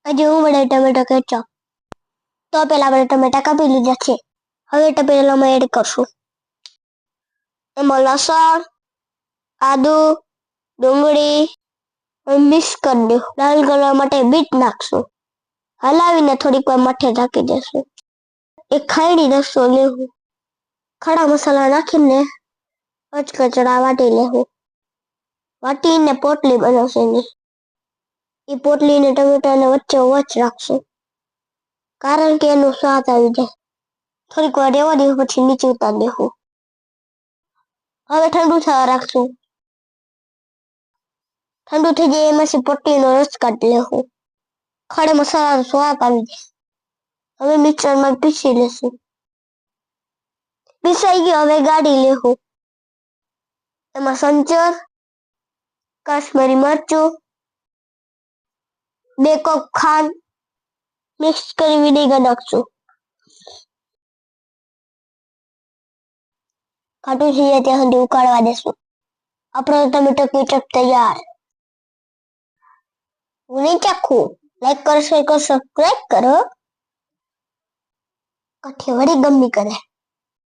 હજી ઉમળે tomato ketchup. તો પેલા આપણે ટમેટા કાપી લીધા છે. હવે તપેલામાં એડ કરશું. એમાં લસણ, આદુ, ડુંગળી મિક્સ કરી દઉં. લાલ કરવા માટે બીટ નાખશું. હલાવીને થોડીક વાર માટે ઢાંકી દેશું. એક ખાયડી રસો લેવું. ખડા મસાલા નાખીને કચકચડા વાટી લેવું. વાટીને પોટલી બનાવશે એની. એ પોટલીને ટમેટાને વચ્ચે વચ રાખશું. કારણ કે એનું સ્વાદ આવી જાય. થોડીક વાર રહેવા દેવું પછી નીચે ઉતારી દેવું. હવે ઠંડુ થવા રાખશું. ઠંડુ થઈ જાય એમાંથી પોટલીનો રસ કાઢી લેવું. ખડે મસાલાનો સ્વાદ આવી જાય. હવે મિક્સરમાં પીસી લેશું. પીસાઈ ગયો, હવે ગાળી લેવું. એમાં સંચર, કાશ્મીરી મરચું, 2 કપ ખાંડ મિક્સ કરી વિનેગર નાખશું. ખાટું થઈ જાય ત્યાં સુધી ઉકાળવા દેશું. આપણો ટમેટો કેચપ તૈયાર. હું નહીં ચાખું. લાઈક કરો, શેર કરો, સબસ્ક્રાઇબ કરો. કાઠિયાવાડી ગમી કરે.